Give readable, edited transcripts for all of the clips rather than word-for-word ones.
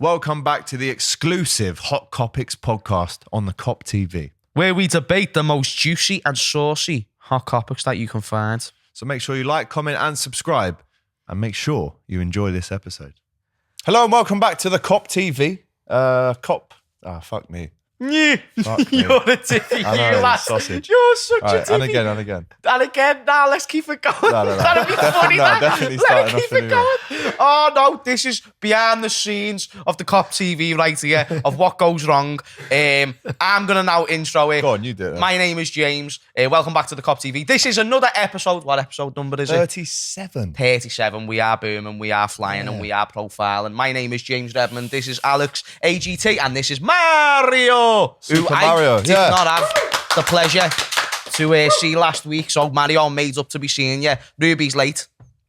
Welcome back to the exclusive Hot Kopics podcast on the Kop TV, where we debate the most juicy and saucy hot Kopics that you can find. So make sure you like, comment and subscribe, and make sure you enjoy this episode. Hello and welcome back to the Kop TV. Fuck me. Yeah, you're a tiffy, sausage. You're such a tiffy. And again. And again, nah, let's keep it going. No. That'd be funny, definitely Let starting me off keep it going. Oh, no, this is behind the scenes of the Kop TV right here, of what goes wrong. I'm going to now intro it. Go on, you do it. My name is James. Welcome back to the Kop TV. This is another episode. What episode number is it? 37. 37. We are booming, we are flying, and we are profiling. My name is James Redmond. This is Alex, AGT, and this is Mario. Super who Mario, I did not have the pleasure to see last week. So Mario made up to be seeing you. Ruby's late,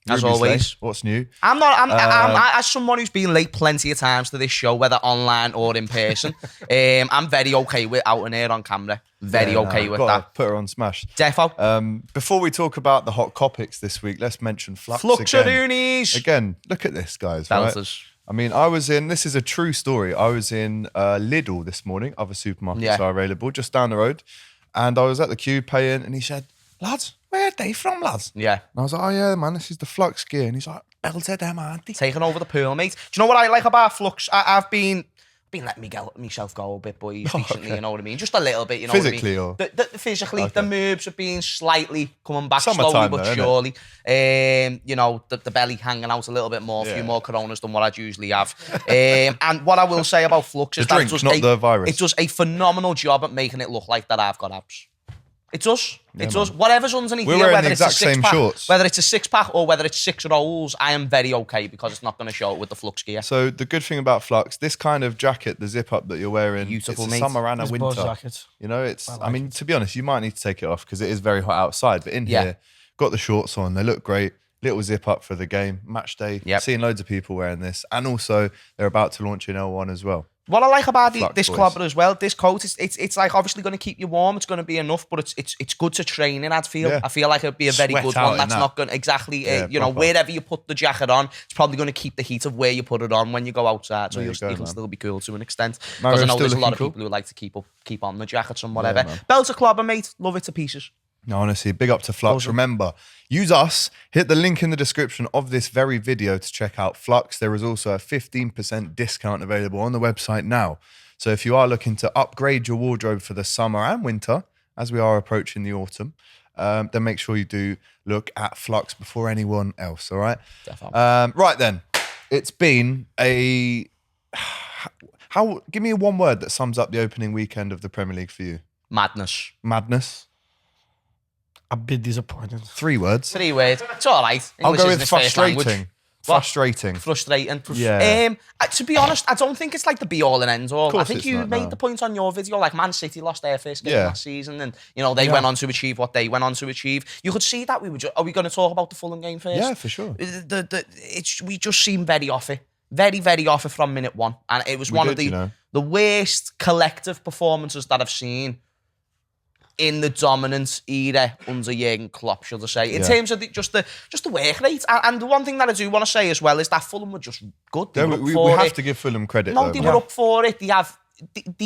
as always. Late. What's new? I'm as someone who's been late plenty of times to this show, whether online or in person. I'm very okay with out and air on camera. Very okay with that. Put her on smash. Defo. Before we talk about the hot Kopics this week, let's mention Flux Fluxadoonies. Again, look at this, guys. Belters. Right? I mean, this is a true story. I was in Lidl this morning. Other supermarkets are available just down the road. And I was at the queue paying, and he said, lads, where are they from, lads? Yeah. And I was like, oh, yeah, man, this is the Flux gear. And he's like, belted them, aren't they? Taking over the pool, mate. Do you know what I like about Flux? I've been letting myself go a bit, boys, recently, you know what I mean? Just a little bit, you know physically, what I mean? Physically, the moves have been slightly coming back Summertime, slowly but though, surely. You know, the belly hanging out a little bit more, a few more Coronas than what I'd usually have. And what I will say about Flux is that the virus. It does a phenomenal job at making it look like that I've got abs. It does. It does. Whatever's underneath We're here, wearing whether the it's a exact same six-pack, shorts. whether it's a six-pack or whether it's 6 rolls, I am very okay because it's not going to show it with the Flux gear. So the good thing about Flux, this kind of jacket, the zip-up that you're wearing, beautiful, it's mate. summer and a winter. Jacket. You know, I mean, to be honest, you might need to take it off because it is very hot outside. But in here, got the shorts on. They look great. Little zip-up for the game. Match day. Yep. Seeing loads of people wearing this. And also, they're about to launch in L1 as well. What I like about this boys. club as well, this coat, it's like obviously going to keep you warm. It's going to be enough, but it's good to train in. I feel like it'd be a very Sweat good out one. That's in not going to you know, proper. wherever you put the jacket on, it's probably going to keep the heat of where you put it on when you go outside. So you can still be cool to an extent. Because I know there's a lot of people who like to keep on the jackets and whatever. Belter Clobber, mate, love it to pieces. No, honestly, big up to Flux. Remember, use us. Hit the link in the description of this very video to check out Flux. There is also a 15% discount available on the website now. So if you are looking to upgrade your wardrobe for the summer and winter, as we are approaching the autumn, then make sure you do look at Flux before anyone else, all right? Definitely. Right then, it's been give me one word that sums up the opening weekend of the Premier League for you. Madness. Madness. A bit disappointed. 3 words. 3 words. It's all right. I'll English go isn't with his first language. frustrating. Frustrating. Yeah. To be honest, I don't think it's like the be all and end all. I think you made no. the point on your video, like Man City lost their first game last season, and you know they went on to achieve what they went on to achieve. You could see that are we going to talk about the Fulham game first? Yeah, for sure. We just seemed very off it. Very, very off it from minute one. And it was one of the worst collective performances that I've seen in the dominant era under Jurgen Klopp, should I say, in terms of just the work rate. And the one thing that I do want to say as well is that Fulham were just good. We have to give Fulham credit. No, they were up for it. They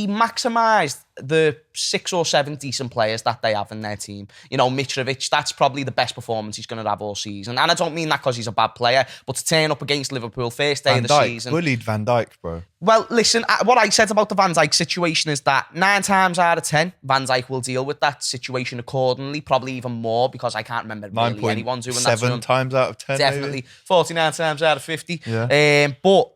maximised the 6 or 7 decent players that they have in their team. You know, Mitrovic, that's probably the best performance he's going to have all season. And I don't mean that because he's a bad player, but to turn up against Liverpool first day of the season. Bullied Van Dijk, bro. Well, listen, what I said about the Van Dijk situation is that 9 times out of 10, Van Dijk will deal with that situation accordingly, probably even more, because I can't remember really anyone doing that. 7 times out of 10, definitely. maybe? 49 times out of 50. Yeah. But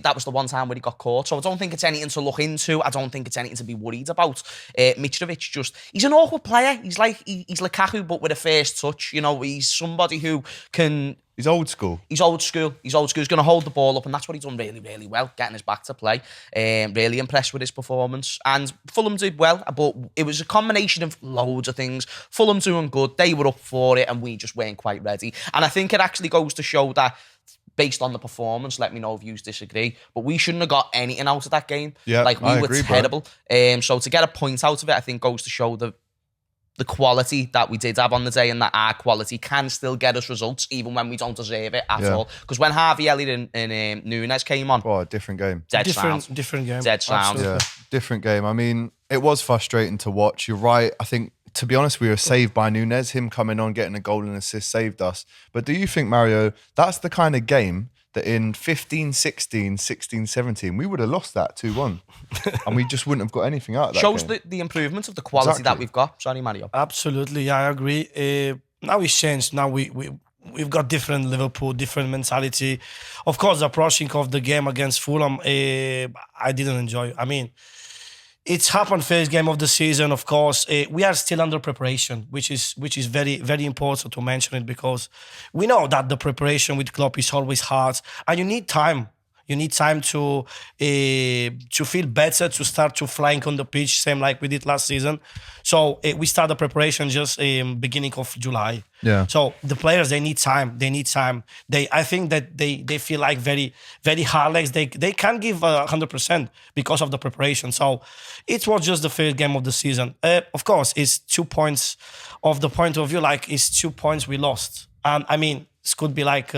that was the one time where he got caught. So I don't think it's anything to look into. I don't think it's anything to be worried about. Mitrovic he's an awkward player. He's like Lukaku, but with a first touch. You know, he's somebody who can... He's old school. He's old school. He's going to hold the ball up, and that's what he's done really, really well, getting his back to play. Really impressed with his performance. And Fulham did well, but it was a combination of loads of things. Fulham doing good, they were up for it, and we just weren't quite ready. And I think it actually goes to show that, based on the performance, let me know if you disagree, but we shouldn't have got anything out of that game. Yeah, like, we I were agree, terrible. So to get a point out of it, I think goes to show the the quality that we did have on the day, and that our quality can still get us results even when we don't deserve it at all. Because when Harvey Elliott and Nunes came on, oh, a different game. Different game. Dead sound. Yeah, different game. I mean, it was frustrating to watch. You're right. I think, to be honest, we were saved by Nunes. Him coming on, getting a goal and assist saved us. But do you think, Mario, that's the kind of game that in 15, 16, 16, 17, we would have lost that 2-1. And we just wouldn't have got anything out of that Shows game. the improvement of the quality that we've got. Sorry, Mario. Absolutely, yeah, I agree. Now it's changed. Now we've got different Liverpool, different mentality. Of course, the approaching of the game against Fulham, I didn't enjoy. I mean, it's happened first game of the season, of course. We are still under preparation, which is very, very important to mention it, because we know that the preparation with Klopp is always hard, and you need time. You need time to feel better, to start to flying on the pitch, same like we did last season. So we start the preparation just beginning of July. Yeah. So the players, they need time. They need time. I think that they feel like very, very hard legs. They can't give 100% because of the preparation. So it was just the first game of the season. Of course, it's 2 points of the point of view, like it's 2 points we lost. And I mean, it could be like...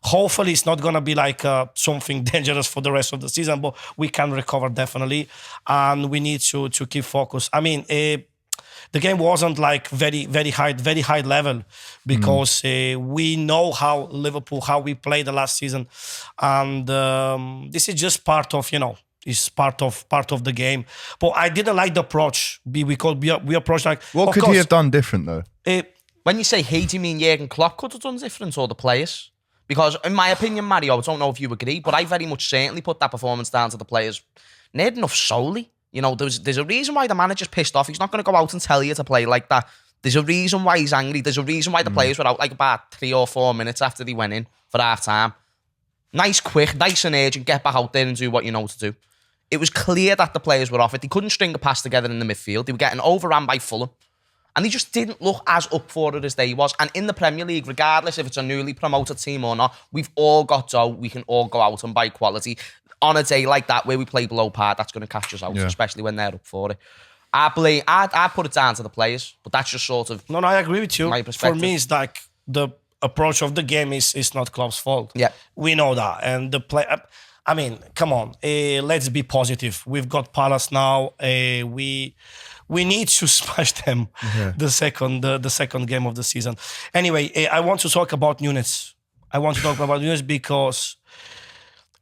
hopefully it's not going to be like something dangerous for the rest of the season, but we can recover definitely. And we need to keep focus. I mean, the game wasn't like very high level, because we know how Liverpool, how we played the last season. And this is just part of, is part of the game. But I didn't like the approach. We approach like... What could he have done different though? When you say he, do you mean Jurgen Klopp could have done different, or the players? Because in my opinion, Mario, I don't know if you agree, but I very much certainly put that performance down to the players. Near enough solely. There's a reason why the manager's pissed off. He's not going to go out and tell you to play like that. There's a reason why he's angry. There's a reason why the players were out like about 3 or 4 minutes after they went in for half time. Nice, quick, nice and urgent, get back out there and do what you know to do. It was clear that the players were off it. They couldn't string a pass together in the midfield. They were getting overrun by Fulham. And they just didn't look as up for it as they was. And in the Premier League, regardless if it's a newly promoted team or not, we've all got dough. We can all go out and buy quality. On a day like that, where we play below par, that's going to catch us out, especially when they're up for it. I put it down to the players, but that's just sort of... No, I agree with you. My perspective. For me, it's like the approach of the game is not Klopp's fault. Yeah. We know that. And the play... I mean, come on. Let's be positive. We've got Palace now. We need to smash them the second game of the season. Anyway, I want to talk about Nunes. Because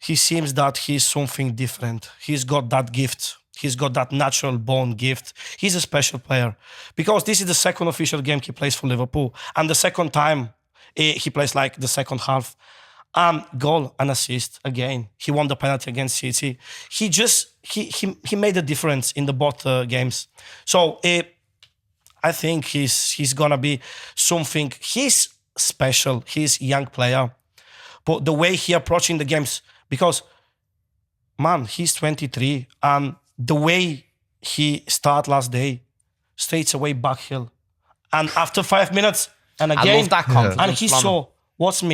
he seems that he's something different. He's got that gift. He's got that natural born gift. He's a special player. Because this is the second official game he plays for Liverpool. And the second time he plays like the second half. Goal and assist again. He won the penalty against City. He made a difference in the both games. So I think he's gonna be something. He's special. He's a young player, but the way he approaching the games, because man, he's 23, and the way he start last day, straight away backhill, and after 5 minutes, and again, I love that confidence. And he saw what's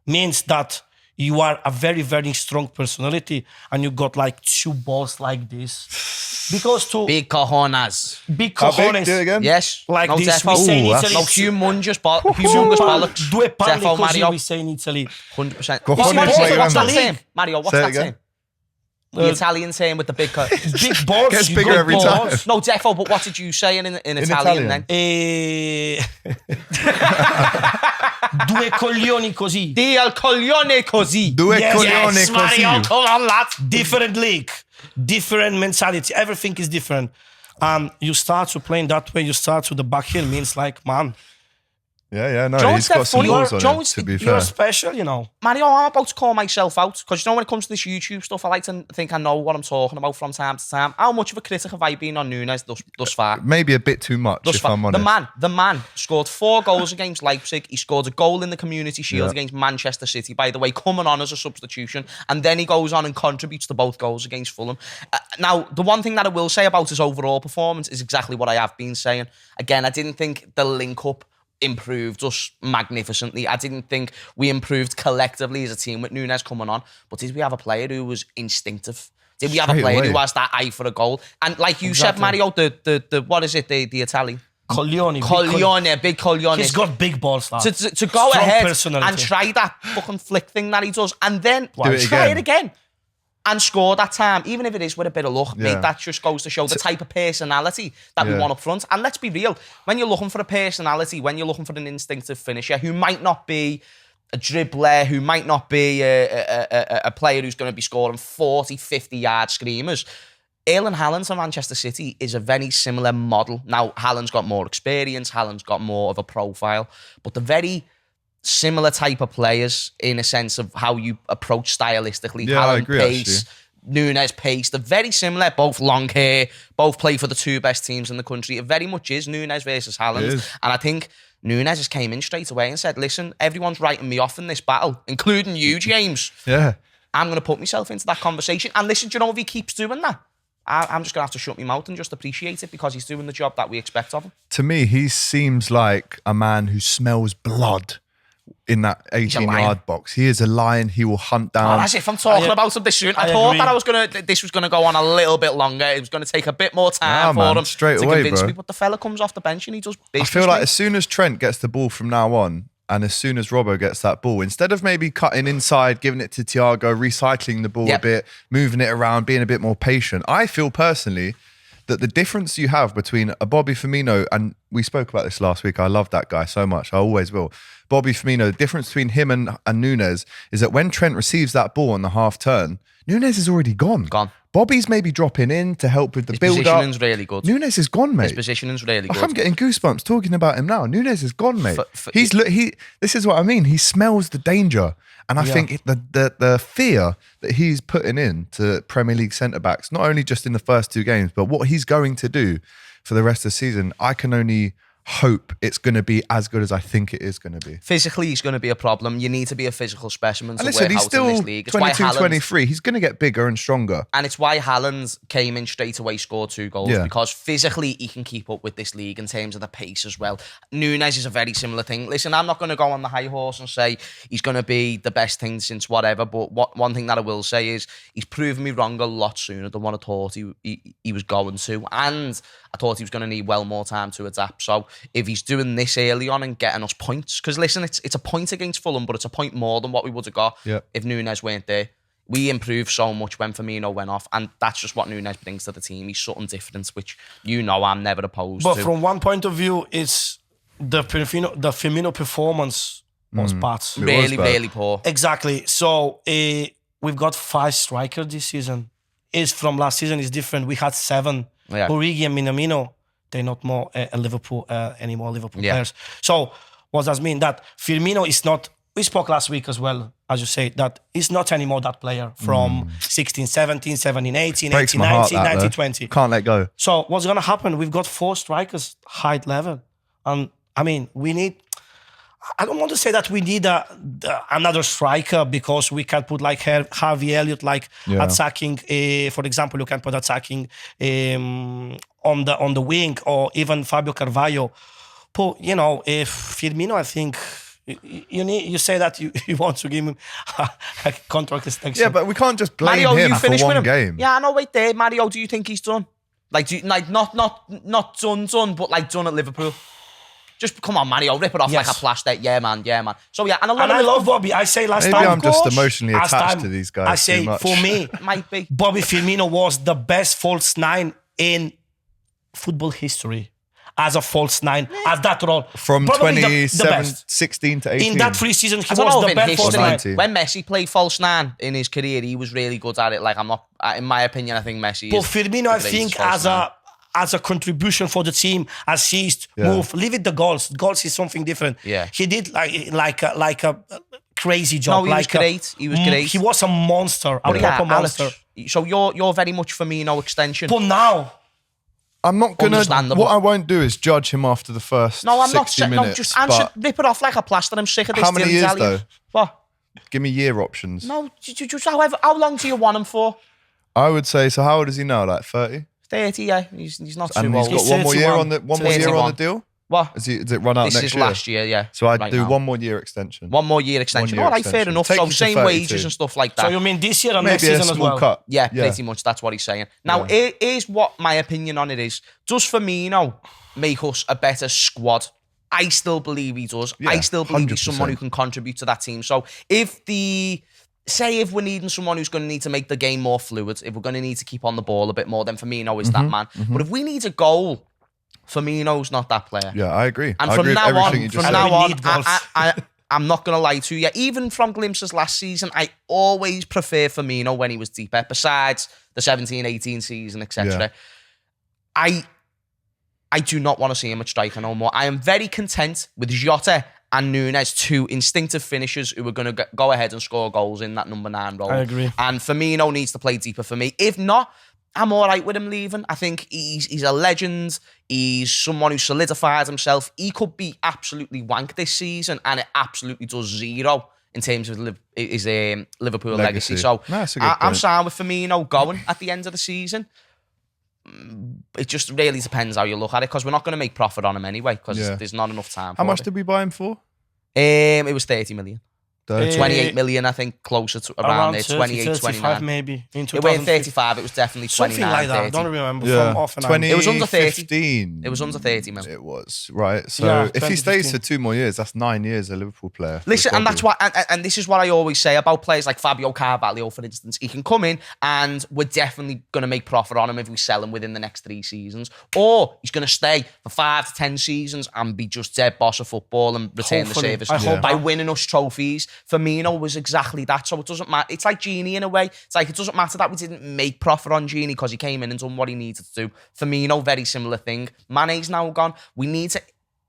means that you are a very, very strong personality, and you got like 2 balls like this. Because to big cojones. Big cojones. Big? Do it again. Yes. Like no this. Defo. We say in Italy. No humongous bollocks. Due palle Defo, così, Mario. we say in Italy. 100%. Cojones, What's that league. term? Mario, what's Say it that again. term? The Italian saying with the big... Big balls. Gets you bigger got every balls. time. No, defo, but what did you say in Italian then? Due coglioni così. Dio coglione così. Due Yes, coglione yes, così. Mario, come on, lads. Different league, different mentality. Everything is different. You start to playing that way. You start to the back heel means like, man, Yeah, no, Jones he's got said some funny. balls on Jones- it, to be you're fair. special, you know. Mario, I'm about to call myself out because when it comes to this YouTube stuff, I like to think I know what I'm talking about from time to time. How much of a critic have I been on Nunes thus far? Maybe a bit too much, Thus if far. I'm honest. The man scored 4 goals against Leipzig. He scored a goal in the Community Shield Yeah. against Manchester City, by the way, coming on as a substitution. And then he goes on and contributes to both goals against Fulham. Now, the one thing that I will say about his overall performance is exactly what I have been saying. Again, I didn't think the link-up improved us magnificently. I didn't think we improved collectively as a team with Nunes coming on. But did we have a player who was instinctive? Did we have a Straight player away. who has that eye for a goal? And like you said, Exactly. Mario, the what is it, the Italian? Big Corleone. He's got big balls, lad. To go Strong ahead personality. and try that fucking flick thing that he does, and then it try again. it again. And score that time, even if it is with a bit of luck, mate, that just goes to show the type of personality that we want up front. And let's be real, when you're looking for a personality, when you're looking for an instinctive finisher who might not be a dribbler, who might not be a player who's going to be scoring 40, 50-yard screamers, Erling Haaland for Manchester City is a very similar model. Now, Haaland's got more experience, Haaland's got more of a profile, but the very similar type of players in a sense of how you approach stylistically. Yeah, Haaland, I agree, pace, actually. Nunez, pace. They're very similar, both long hair, both play for the two best teams in the country. It very much is Nunez versus Haaland. And I think Nunez just came in straight away and said, listen, everyone's writing me off in this battle, including you, James. Yeah. I'm going to put myself into that conversation. And listen, do you know if he keeps doing that? I'm just going to have to shut my mouth and just appreciate it because he's doing the job that we expect of him. To me, he seems like a man who smells blood in that 18-yard box. He is a lion. He will hunt down. As if I'm talking about him this soon. I thought that this was going to go on a little bit longer. It was going to take a bit more time for him straight to away, convince bro. me. But the fella comes off the bench and he does business. I feel like as soon as Trent gets the ball from now on, and as soon as Robbo gets that ball, instead of maybe cutting inside, giving it to Thiago, recycling the ball a bit, moving it around, being a bit more patient, I feel personally that the difference you have between a Bobby Firmino, and we spoke about this last week, I love that guy so much, I always will. Bobby Firmino, the difference between him and Nunez is that when Trent receives that ball on the half turn, Nunez is already gone. Bobby's maybe dropping in to help with the build-up. His positioning's really good. Nunez is gone, mate. His positioning's really good. I'm getting goosebumps talking about him now. Nunez is gone, mate. This is what I mean. He smells the danger. And I think the fear that he's putting in to Premier League centre-backs, not only just in the first two games, but what he's going to do for the rest of the season, I can only hope it's going to be as good as I think it is going to be. Physically, he's going to be a problem. You need to be a physical specimen to listen, work he's out still in this league. It's 22, why Haaland, 23. He's going to get bigger and stronger. And it's why Haaland came in straight away, scored 2 goals, because physically he can keep up with this league in terms of the pace as well. Nunez is a very similar thing. Listen, I'm not going to go on the high horse and say he's going to be the best thing since whatever, but one thing that I will say is he's proven me wrong a lot sooner than what I thought he was going to. And I thought he was going to need well more time to adapt. So if he's doing this early on and getting us points, because listen, it's a point against Fulham, but it's a point more than what we would have got if Nunez weren't there. We improved so much when Firmino went off, and that's just what Nunez brings to the team. He's something different, which I'm never opposed to. But from one point of view, it's the Firmino performance was bad. Really poor. Exactly. So we've got 5 strikers this season. From last season is different. We had 7. Origi and Minamino, they're not more Liverpool anymore, Liverpool players. So what does mean? That Firmino is not, we spoke last week as well, as you say, that he's not anymore that player from 16, 17, 17, 18, Breaks 18, my 19, heart, 19, 20. Can't let go. So what's going to happen? We've got 4 strikers, high level. And I mean, we need, I don't want to say that we need another striker because we can put like Harvey Elliott attacking. For example, you can put attacking on the wing, or even Fabio Carvalho. But if Firmino, I think you say that you want to give him a contract extension. Yeah, but we can't just blame Mario, him you for finished with one him? game. Yeah, I know. Wait there, Mario. Do you think he's done? Not done, but like done at Liverpool. Just come on, Mario, rip it off like a plaster. Yeah, man. So yeah, and I love Bobby. I say last Maybe time. I'm just emotionally attached to these guys. I say too much. for me, might be Bobby Firmino was the best false 9 in football history. As a false 9, as that role. From Probably 16 to 18. In that 3 seasons, he I don't know was if the in best false 9. history, when Messi played false 9 in his career, he was really good at it. Like, I'm not, in my opinion, I think Messi But is Firmino, I think, as a contribution for the team, assist, move, leave it the goals. Goals is something different. Yeah. He did like a crazy job. No, he was great. He was great. He was a monster, a proper monster. So you're very much Firmino extension. But now, I'm not gonna. Understandable. What I won't do is judge him after the first. No, I'm not. 60 minutes, No, just answer. Rip it off like a plaster. I'm sick of this. How many years though? What? Give me year options. No, just how long do you want him for? I would say. So how old is he now? Like 30. 30. Yeah, he's not And too he's old. got one more year on the 31. deal. What? Is it run out This next is year? last year, yeah. So I'd right do now. 1 more year extension. 1 more year extension. 1 year All right, fair extension. enough. Take So you to same 32. wages and stuff like that. So you mean this year and Maybe next a season as small well? cut. Yeah, pretty much. That's what he's saying. Now, here's what my opinion on it is. Does Firmino make us a better squad? I still believe he does. Yeah, I still believe he's 100%. someone who can contribute to that team. So if we're needing someone who's going to need to make the game more fluid, if we're going to need to keep on the ball a bit more, then Firmino is that man. But if we need a goal, Firmino's not that player. Yeah, I agree. And I from agree with now everything on, you just from said. now We on, need goals. I'm not going to lie to you. Even from glimpses last season, I always prefer Firmino when he was deeper. Besides the 17-18 season, etc. Yeah. I do not want to see him at striker no more. I am very content with Jota and Núñez, two instinctive finishers who are going to go ahead and score goals in that number 9 role. I agree. And Firmino needs to play deeper for me. If not, I'm all right with him leaving. I think he's a legend. He's someone who solidified himself. He could be absolutely wank this season, and it absolutely does zero in terms of his Liverpool legacy. So No, that's a good I'm point. signed with Firmino going at the end of the season. It just really depends how you look at it, because we're not going to make profit on him anyway, because Yeah. there's not enough time. How for much it. did we buy him for? It was 30 million. 30. 28 million, I think, closer to around there, 28, 35 29. maybe. In It went 2015. 35, it was definitely 29, Something like that. 30. I don't remember. Yeah. From off and on. 20, It was under 30. 15. It was under 30 mil. It was, right. So Yeah, if he stays 2015. for 2 more years, that's 9 years a Liverpool player. Listen, and Bobby. that's why, and this is what I always say about players like Fabio Carvalho, for instance. He can come in and we're definitely going to make profit on him if we sell him within the next 3 seasons. Or he's going to stay for 5 to 10 seasons and be just dead boss of football and return Hopefully. the service I hope by that. winning us trophies. Firmino was exactly that. So it doesn't matter. It's like Gini in a way. It's like it doesn't matter that we didn't make profit on Gini because he came in and done what he needed to do. Firmino, very similar thing. Mane's now gone. We need to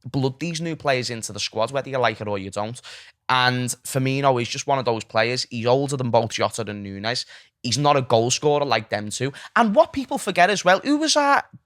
blood these new players into the squad, whether you like it or you don't. And Firmino is just one of those players. He's older than both Jota and Núñez. He's not a goal scorer like them two. And what people forget as well, who was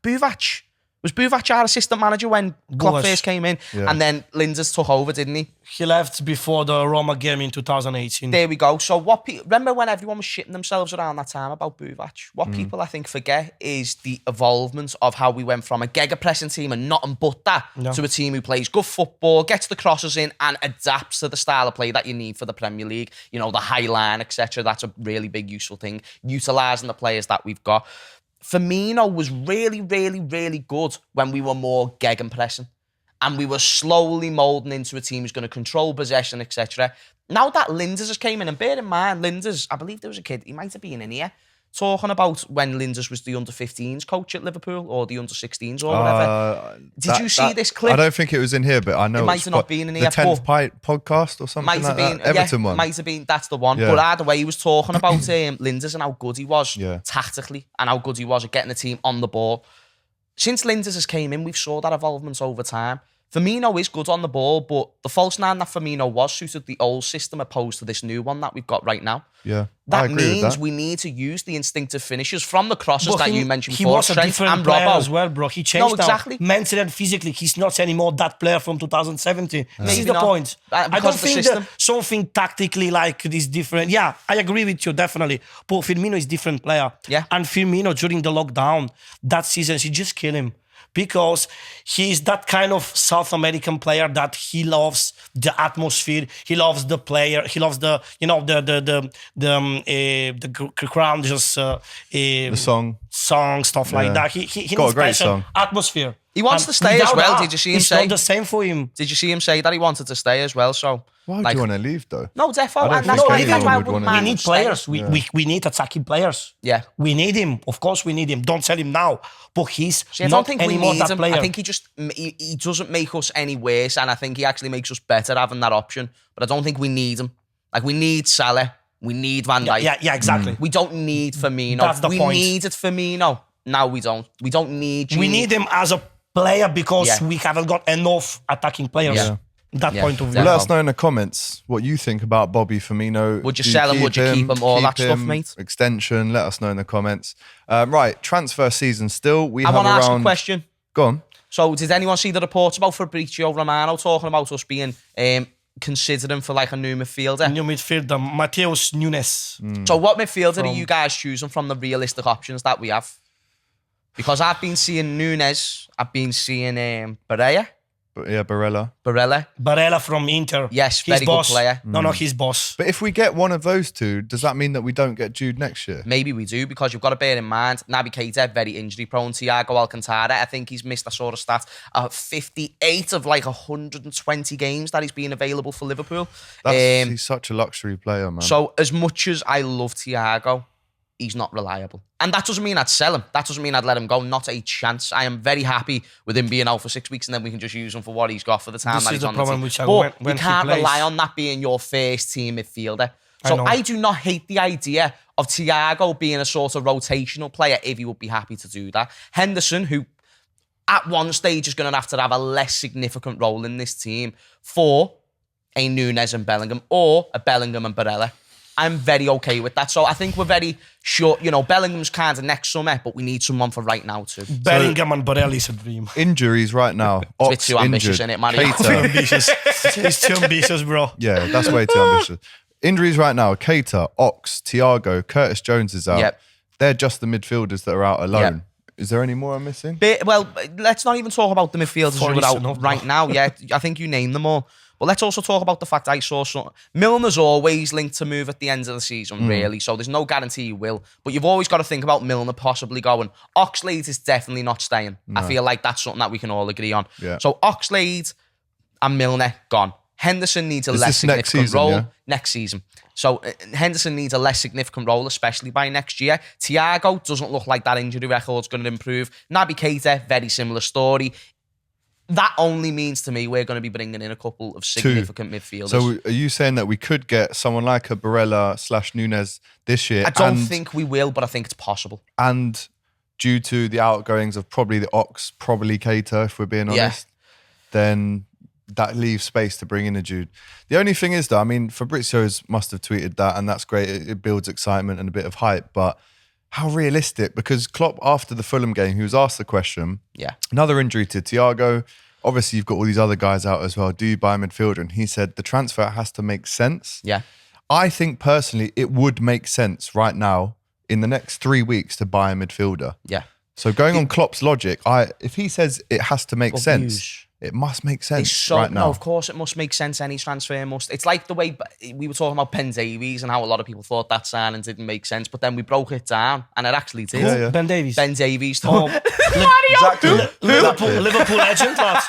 Buvac? Was Buvac our assistant manager when Klopp Buvac. first came in? Yeah. And then Linders took over, didn't he? He left before the Roma game in 2018. There we go. So remember when everyone was shitting themselves around that time about Buvac? What people I think forget is the evolvement of how we went from a Gega-pressing team and nothing but that to a team who plays good football, gets the crosses in and adapts to the style of play that you need for the Premier League. You know, the high line, etc. That's a really big, useful thing. Utilising the players that we've got. Firmino was really, really, really good when we were more gegenpressing and we were slowly moulding into a team who's going to control possession, etc. Now that Linders has came in, and bear in mind, Linders, I believe there was a kid, he might have been in here, talking about when Linders was the under-15s coach at Liverpool or the under-16s or whatever. Did you see this clip? I don't think it was in here, but I know It might it's have not been in the here, 10th but- podcast or something Might like have been, that. Everton one. Might have been, that's the one. Yeah. But either way, he was talking about Linders and how good he was Yeah. tactically and how good he was at getting the team on the ball. Since Linders has came in, we've saw that evolvement over time. Firmino is good on the ball, but the false nine that Firmino was suited the old system opposed to this new one that we've got right now. Yeah, I That agree with means that. we need to use the instinctive finishes from the crosses But that you mentioned he before, was a Trent different and player Robbo. as well, bro. He changed No, exactly. now. Mentally and physically, he's not anymore that player from 2017. This Maybe is the not. point. I Because don't of the think system. that something tactically like this different. Yeah, I agree with you, definitely. But Firmino is a different player. Yeah. And Firmino, during the lockdown, that season, she just killed him. Because he's that kind of South American player that he loves the atmosphere, he loves the player, he loves the crowd, just The song. stuff like Yeah. that. He Got a needs great passion, song. atmosphere. He wants And to stay as without well. that, Did you see him it's say? not the same for him. Did you see him say that he wanted to stay as well? So Why would like, you want to leave though? No, defo. I don't And that's think why anyone I would wouldn't wanna mind We him need staying. players. We need attacking players. Yeah. We need him. Of course we need him. Don't sell him now. But he's See, I not don't think we anymore need that him. player. I think he doesn't make us any worse, and I think he actually makes us better having that option. But I don't think we need him. Like we need Salah, we need Van Dijk. yeah, exactly. We don't need Firmino. That's the we point. needed Firmino. Now we don't. We don't need. We Gini. need him as a player because Yeah. we haven't got enough attacking players. Yeah. That Yeah. point of view. Yeah. Let us know in the comments what you think about Bobby Firmino. Would you Do sell him? Would you keep him? All that stuff, him? mate. Extension. Let us know in the comments. Right, transfer season still. We I have want to ask a around. question. Go on. So, did anyone see the reports about Fabrizio Romano talking about us being considering for like a new midfielder? New midfielder, Mateus Nunes. So, what midfielder are you guys choosing from the realistic options that we have? Because I've been seeing Núñez, I've been seeing Pereira, But yeah, Barella. Barella from Inter. Yes, His very boss. good player. No, his boss. But if we get one of those two, does that mean that we don't get Jude next year? Maybe we do, because you've got to bear in mind, Naby Keita, very injury prone. Thiago Alcantara, I think he's missed, I saw a stat, 58 of like 120 games that he's been available for Liverpool. He's such a luxury player, man. So as much as I love Thiago, he's not reliable. And that doesn't mean I'd sell him. That doesn't mean I'd let him go. Not a chance. I am very happy with him being out for 6 weeks, and then we can just use him for what he's got for the time that he's on the team. But you can't rely on that being your first team midfielder. So I do not hate the idea of Thiago being a sort of rotational player if he would be happy to do that. Henderson, who at one stage is going to have a less significant role in this team for a Núñez and Bellingham, or a Bellingham and Barella. I'm very okay with that. So I think we're very sure, Bellingham's kind of next summer, but we need someone for right now too. Bellingham and Barella is a dream. Injuries right now. It's a bit too ambitious, isn't it, Mario? Too ambitious. It's too ambitious, bro. Yeah, that's way too ambitious. Injuries right now. Keita, Ox, Thiago, Curtis Jones is out. Yep. They're just the midfielders that are out alone. Yep. Is there any more I'm missing? Well, let's not even talk about the midfielders who are out right now. Yeah, I think you named them all. But let's also talk about the fact I saw some... Milner's always linked to move at the end of the season, really, so there's no guarantee he will. But you've always got to think about Milner possibly going. Oxlade is definitely not staying. No. I feel like that's something that we can all agree on. Yeah. So Oxlade and Milner, gone. Henderson needs a less significant role next season. So Henderson needs a less significant role, especially by next year. Thiago doesn't look like that injury record's going to improve. Naby Keita, very similar story. That only means to me we're going to be bringing in a couple of significant midfielders. So are you saying that we could get someone like a Barella/Núñez this year? I don't think we will, but I think it's possible. And due to the outgoings of probably the Ox, probably Keita, if we're being honest, then that leaves space to bring in a Jude. The only thing is, though, I mean, Fabrizio's must have tweeted that, and that's great. It builds excitement and a bit of hype, but how realistic? Because Klopp, after the Fulham game, he was asked the question, another injury to Thiago. Obviously, you've got all these other guys out as well. Do you buy a midfielder? And he said the transfer has to make sense. Yeah. I think personally it would make sense right now in the next 3 weeks to buy a midfielder. Yeah. So going on Klopp's logic, if he says it has to make sense, it must make sense right now. No, of course it must make sense. Any transfer must. It's like the way we were talking about Ben Davies and how a lot of people thought that signing didn't make sense, but then we broke it down and it actually did. Yeah. Ben Davies. Ben Davies. Exactly. Liverpool legend, lads.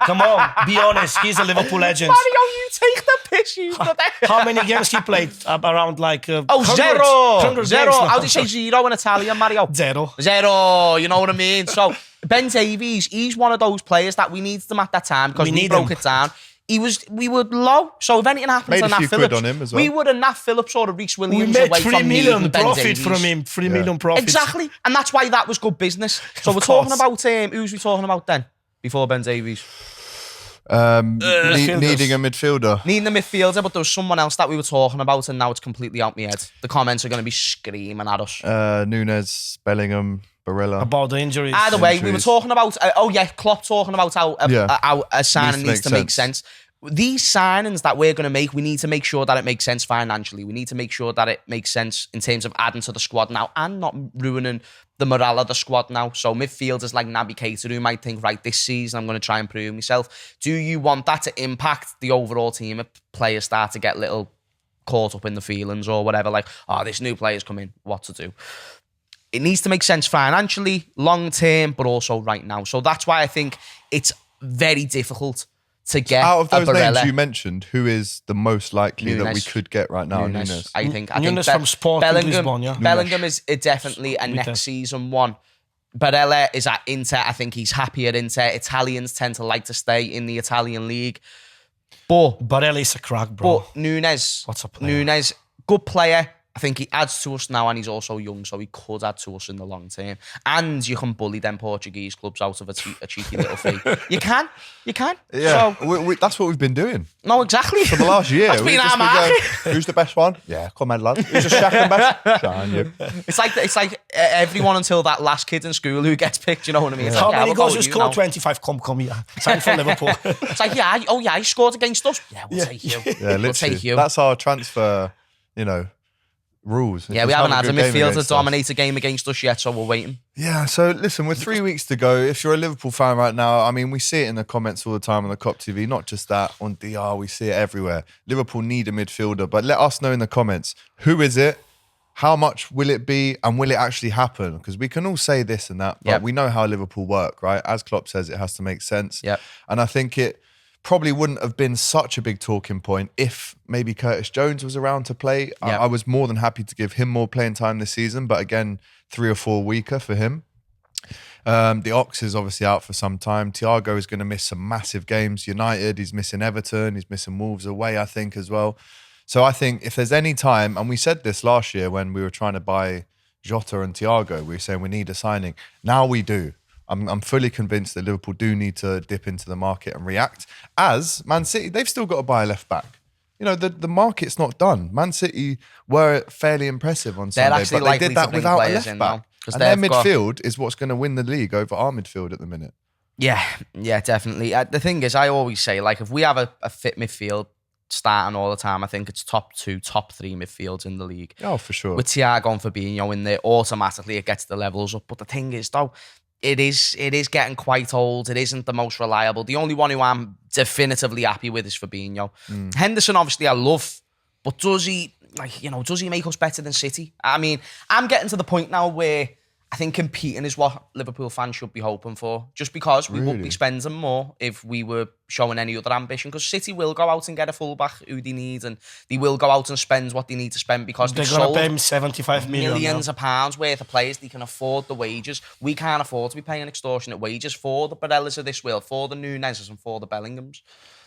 Come on, be honest. He's a Liverpool legend. Mario, you take the piss, you How many games he played? Around like zero. 100 Zero. games. How do you say zero in Italian, Mario? Zero. You know what I mean? So Ben Davies, he's one of those players that we needed them at that time because we broke it down. We were low, so if anything happened to Nat Phillips, on him as well. we would have Nat Phillips or Reece Williams We made away 3 from million Ben profit Davies. from him. 3 million profit. Exactly, and that's why that was good business. So we're talking about who's we talking about then before Ben Davies? Needing a midfielder. Needing a midfielder, but there was someone else that we were talking about, and now it's completely out my head. The comments are going to be screaming at us. Núñez, Bellingham, Barella. About the injuries. Either way, we were talking about, Klopp talking about how a signing needs to make sense. These signings that we're going to make, we need to make sure that it makes sense financially. We need to make sure that it makes sense in terms of adding to the squad now and not ruining the morale of the squad now. So midfielders like Naby Keita, who might think, right, this season I'm going to try and prove myself. Do you want that to impact the overall team if players start to get little caught up in the feelings or whatever, like, this new player's come in, what to do? It needs to make sense financially, long term, but also right now. So that's why I think it's very difficult to get out of those names you mentioned, who is the most likely that we could get right now? Núñez. I think from Sporting Lisbon, yeah. Bellingham is definitely a next season one. Barella is at Inter. I think he's happy at Inter. Italians tend to like to stay in the Italian league. But Barella is a crack, bro. But Núñez, what's a player? Núñez, good player. I think he adds to us now, and he's also young, so he could add to us in the long term. And you can bully them Portuguese clubs out of a cheeky little fee. You can. Yeah, so, that's what we've been doing. No, exactly. For the last year. That's been our market. Who's the best one? Yeah, come on, lad. Who's the second best? Shine you. It's like everyone until that last kid in school who gets picked, you know what I mean? How many goals you scored? 25. Come, yeah. Sign for Liverpool. It's like, he scored against us. Yeah, we'll take you. Yeah, literally. We'll take you. That's our transfer, rules. Yeah, Just we haven't have had a good game midfielder against us. dominate a game against us yet, so we're waiting. Yeah, so listen, we're 3 weeks to go. If you're a Liverpool fan right now, I mean, we see it in the comments all the time on the Kop TV, not just that, on DR, we see it everywhere. Liverpool need a midfielder, but let us know in the comments, who is it? How much will it be? And will it actually happen? Because we can all say this and that, but we know how Liverpool work, right? As Klopp says, it has to make sense. Yep. And I think it probably wouldn't have been such a big talking point if maybe Curtis Jones was around to play. I was more than happy to give him more playing time this season, but again, 3 or 4 weaker for him. The Ox is obviously out for some time. Thiago is going to miss some massive games. United, he's missing Everton, he's missing Wolves away, I think, as well. So I think if there's any time, and we said this last year when we were trying to buy Jota and Thiago, we were saying we need a signing. Now we do. I'm fully convinced that Liverpool do need to dip into the market and react. As Man City, they've still got to buy a left back. You know, the market's not done. Man City were fairly impressive on Sunday, but they did that without a left back. And their midfield is what's going to win the league over our midfield at the minute. Yeah, definitely. The thing is, I always say, like, if we have a fit midfield starting all the time, I think it's top 2, top 3 midfields in the league. Oh, for sure. With Thiago and Fabinho in there, automatically it gets the levels up. But the thing is, though, it is getting quite old. It isn't the most reliable. The only one who I'm definitively happy with is Fabinho. Henderson, obviously, I love, but does he make us better than City? I mean, I'm getting to the point now where I think competing is what Liverpool fans should be hoping for, just because we would be spending more if we were showing any other ambition, because City will go out and get a fullback who they need, and they will go out and spend what they need to spend because they're going to pay him 75 millions of pounds worth of players. They can afford the wages. We can't afford to be paying extortionate wages for the Barellas of this world, for the Nunez's and for the Bellinghams.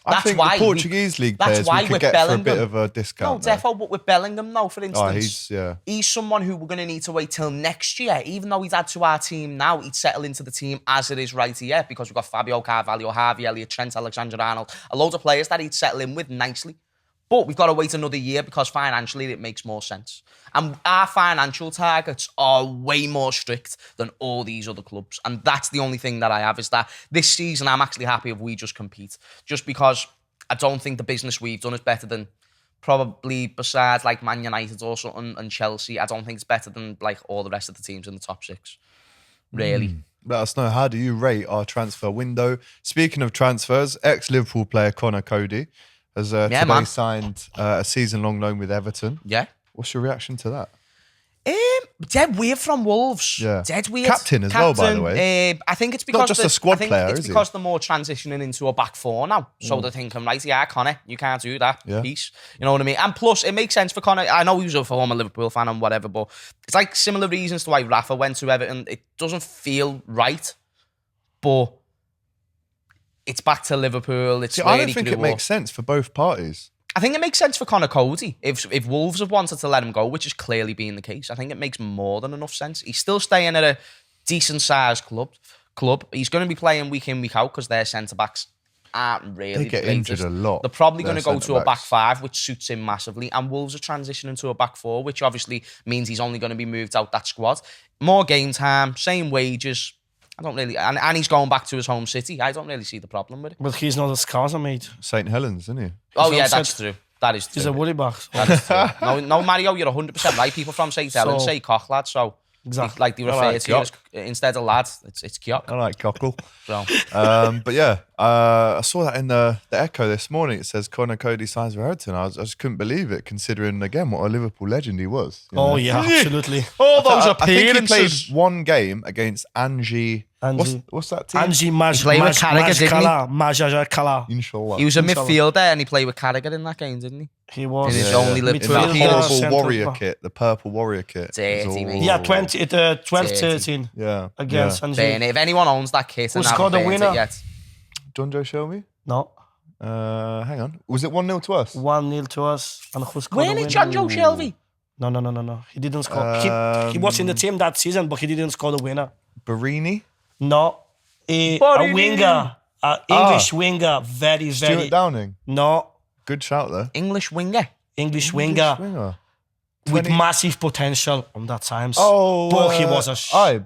I think the Portuguese league players we could get for a bit of a discount. No, defo, but with Bellingham now, for instance, he's someone who we're going to need to wait till next year. Even though he's add to our team now, he'd settle into the team as it is right here, because we've got Fabio Carvalho, Harvey Elliott, Trent Alexander-Arnold, a load of players that he'd settle in with nicely. But we've got to wait another year because financially it makes more sense. And our financial targets are way more strict than all these other clubs. And that's the only thing that I have, is that this season I'm actually happy if we just compete. Just because I don't think the business we've done is better than probably, besides like Man United or something and Chelsea, I don't think it's better than like all the rest of the teams in the top 6. Really. Let us know, how do you rate our transfer window? Speaking of transfers, ex-Liverpool player Conor Coady has today signed a season-long loan with Everton. Yeah. What's your reaction to that? Dead weird from Wolves. Yeah. Dead weird. Captain as well, by the way. I think it's because not just a squad player, it's because they're more transitioning into a back 4 now. So they're thinking, right, yeah, Conor, you can't do that. Yeah. Peace. You know what I mean? And plus, it makes sense for Conor. I know he was a former Liverpool fan and whatever, but it's like similar reasons to why Rafa went to Everton. It doesn't feel right, but it's back to Liverpool. I don't think it makes sense for both parties. I think it makes sense for Conor Coady. If Wolves have wanted to let him go, which is clearly being the case, I think it makes more than enough sense. He's still staying at a decent-sized club. He's going to be playing week in, week out, because their centre-backs aren't really They get injured a lot. They're probably going to go to a back 5, which suits him massively. And Wolves are transitioning to a back 4, which obviously means he's only going to be moved out that squad. More game time, same wages. I don't really... And he's going back to his home city. I don't really see the problem with it. But he's not a Scouser, mate. St. Helens, isn't he? Oh, yeah, that's true. That is true. He's a woolly box. That is true. No, Mario, you're 100% right. People from St. Helens say cock lad, so... Exactly. Like they refer to you as, instead of lads, it's Kyock. I like cockle. So. But yeah, I saw that in the Echo this morning. It says Conor Coady signs for Everton. I just couldn't believe it, considering, again, what a Liverpool legend he was. Oh, yeah, absolutely. All those appearances. I think he played one game against Angie. What's that team? Angie Majkala. Inshallah. He was a midfielder and he played with Carragher in that game, didn't he? He was. In his only Liverpool that appearance. horrible Warrior kit, the purple Warrior kit. Dirty, mate. Yeah, 12-13. Yeah. Against Angie. If anyone owns that kit and scored the winner? Yet. John Joe Shelby? No. Hang on. Was it 1-0 to us? 1-0 to us. And who scored When the did winner? John Joe Shelby? No. He didn't score. He was in the team that season, but he didn't score the winner. Barini? No. A winger. English winger. Very, Stuart very... Downing? No. Good shout there. English winger. English winger. With massive potential on that times. Oh, but he was a... Ibe.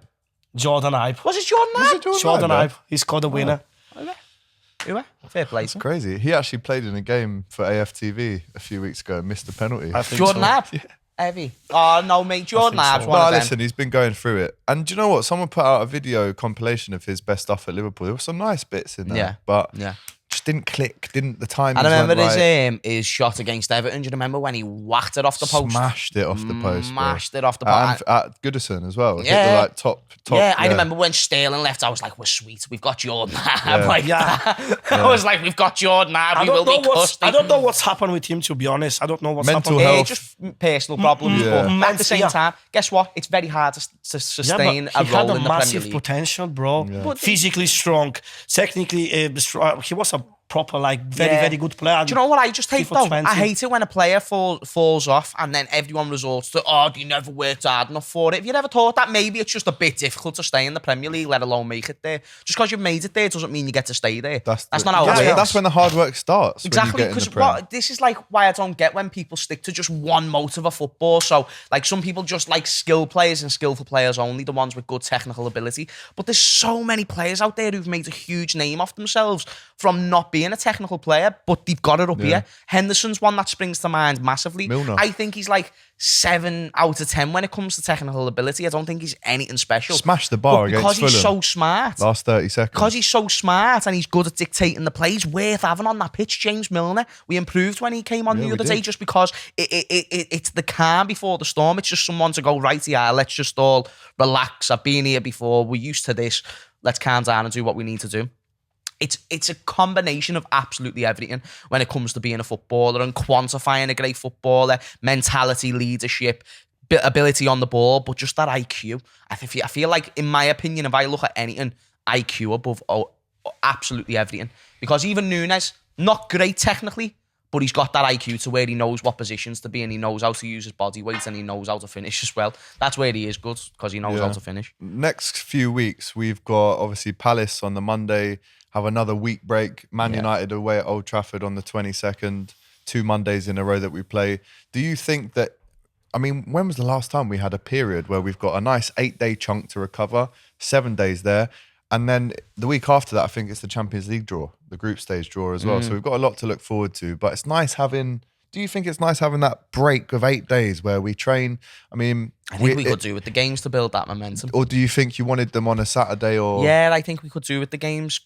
Jordan Ibe. Was it Jordan Ibe? Jordan Ibe. He scored the winner. Fair play. It's crazy. He actually played in a game for AFTV a few weeks ago and missed the penalty. Jordan Ibe? Yeah. Heavy. Oh, no, mate. Jordan think so. Ives, one No, of them. listen, he's been going through it. And do you know what? Someone put out a video compilation of his best stuff at Liverpool. There were some nice bits in there. Yeah. But Yeah. just didn't click. The timing I remember right. his shot against Everton. Do you remember when he whacked it off the post? Smashed it off the post. Smashed it off the post. At Goodison as well. Hit the Yeah. like top. Yeah, I remember when Sterling left, I was like, we're sweet. We've got Jordan. I was like, we've got Jordan. We will be custody. I don't know what's happened with him, to be honest. I don't know what's Mental happened. health. Just personal problems. Yeah. But at the same time, guess what? It's very hard to sustain Yeah, but a he had role a in the Premier massive League. potential, bro. But- Physically strong, technically he was a proper, like, very good player. Do you know what I just hate FIFA though? 20. I hate it when a player falls off and then everyone resorts to, oh, you never worked hard enough for it. If you never thought that, maybe it's just a bit difficult to stay in the Premier League, let alone make it there. Just because you've made it there doesn't mean you get to stay there. That's not how it works. That's when the hard work starts. Exactly, because because this is like why I don't get when people stick to just one motive of football. So, like, some people just like skill players and skillful players only, the ones with good technical ability. But there's so many players out there who've made a huge name off themselves from not being a technical player, but they've got it up here. Henderson's one that springs to mind massively. Milner. I think he's like 7 out of 10 when it comes to technical ability. I don't think he's anything special. Smashed the bar But against because he's Fulham. so smart. Last 30 seconds. Because he's so smart and he's good at dictating the plays, worth having on that pitch. James Milner, we improved when he came on the we other day did. just because it's the calm before the storm. It's just someone to go, right, yeah, let's just all relax. I've been here before. We're used to this. Let's calm down and do what we need to do. It's a combination of absolutely everything when it comes to being a footballer and quantifying a great footballer, mentality, leadership, ability on the ball, but just that IQ. I feel like, in my opinion, if I look at anything, IQ above absolutely everything. Because even Nunes, not great technically, but he's got that IQ to where he knows what positions to be and he knows how to use his body weight and he knows how to finish as well. That's where he is good, because he knows how to finish. Next few weeks, we've got obviously Palace on the Monday, have another week break, Man United away at Old Trafford on the 22nd, 2 Mondays in a row that we play. Do you think that, I mean, when was the last time we had a period where we've got a nice 8-day chunk to recover, 7 days there, and then the week after that, I think it's the Champions League draw, the group stage draw as well. So we've got a lot to look forward to, but it's nice having, do you think it's nice having that break of 8 days where we train? I mean, I think we could do with the games to build that momentum. Or do you think you wanted them on a Saturday or? Yeah, I think we could do with the games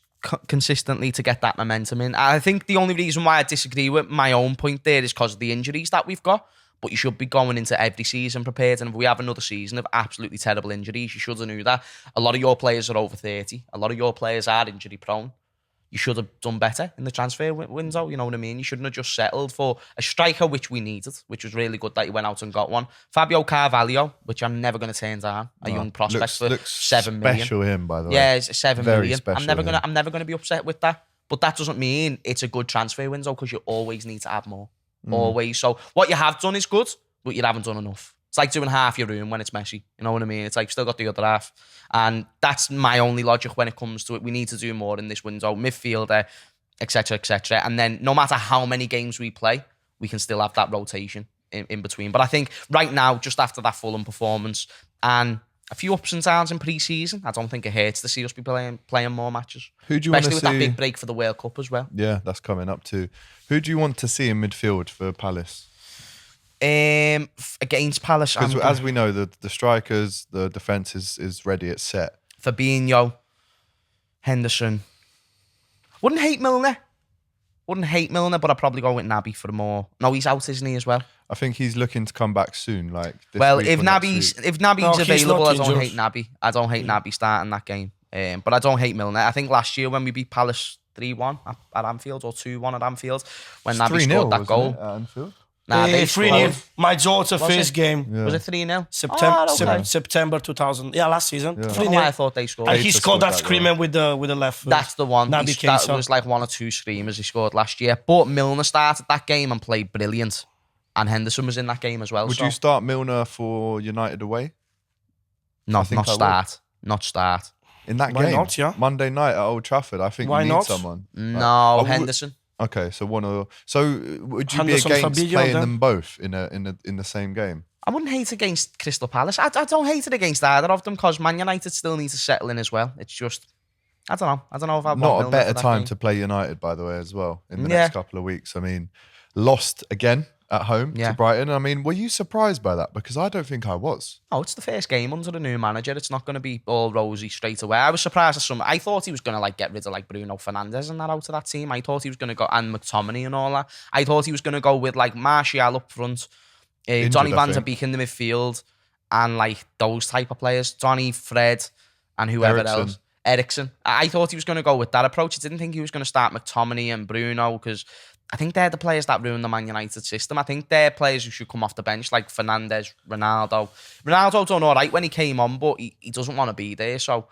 consistently to get that momentum in. I think the only reason why I disagree with my own point there is because of the injuries that we've got. But you should be going into every season prepared. And if we have another season of absolutely terrible injuries, you should have knew that. A lot of your players are over 30. A lot of your players are injury prone. You should have done better in the transfer window. You know what I mean? You shouldn't have just settled for a striker, which we needed, which was really good that you went out and got one. Fabio Carvalho, which I'm never going to turn down, a young prospect for 7 million. Special him, by the way. Yeah, it's 7 Very million. special I'm never gonna be upset with that. But that doesn't mean it's a good transfer window, because you always need to add more. Always. So what you have done is good, but you haven't done enough. It's like doing half your room when it's messy. You know what I mean? It's like, still got the other half. And that's my only logic when it comes to it. We need to do more in this window. Midfielder, etc., etc. And then no matter how many games we play, we can still have that rotation in between. But I think right now, just after that Fulham performance and a few ups and downs in pre-season, I don't think it hurts to see us be playing more matches. Who do you want to see? Especially with that big break for the World Cup as well. Yeah, that's coming up too. Who do you want to see in midfield for Palace? Against Palace, Because as we know, the strikers, the defence is ready, it's set. Fabinho, Henderson. Wouldn't hate Milner, but I'd probably go with Naby for more. No, he's out, isn't he, as well? I think he's looking to come back soon. Like this Well, week if or next Naby's week. available, he's not I don't injured. hate Naby. I don't hate Naby starting that game. But I don't hate Milner. I think last year when we beat Palace 3-1 at Anfield, or 2-1 at Anfield, when Naby 3-0, scored that wasn't goal. it, at Anfield? Nah, they 3-0. scored. My daughter Was first it? game. Yeah. Was it 3-0? September, okay. September 2000. Yeah, last season. Yeah. 3-0. Oh, I thought they scored. And he Keita scored that scored that screamer with the left foot. That's the one. Naby That Keita. was like 1 or 2 screamers he scored last year. But Milner started that game and played brilliant. And Henderson was in that game as well. Would so you start Milner for United away not think I would. start. Not start. in that Why game? not, yeah? Monday night at Old Trafford. I think Why you need not? someone. No, would- Henderson. Okay, so one of. So would you Henderson, be against Fabinho, playing then? them both in the same game? I wouldn't hate against Crystal Palace. I don't hate it against either of them, because Man United still need to settle in as well. It's just, I don't know. I don't know if I want Not a Milner better for that time game. to play United, by the way, as well, in the Yeah. next couple of weeks. I mean, lost again at home to Brighton. I mean, were you surprised by that? Because I don't think I was. Oh, it's the first game under the new manager. It's not going to be all rosy straight away. I was surprised at some. I thought he was going to get rid of Bruno Fernandes and that out of that team. I thought he was going to go, and McTominay and all that. I thought he was going to go with Martial up front, Donny van der Beek in the midfield, and those type of players, Donny, Fred, and whoever else. Eriksen. I thought he was going to go with that approach. I didn't think he was going to start McTominay and Bruno, because I think they're the players that ruin the Man United system. I think they're players who should come off the bench, like Fernandes, Ronaldo. Ronaldo done all right when he came on, but he doesn't want to be there. So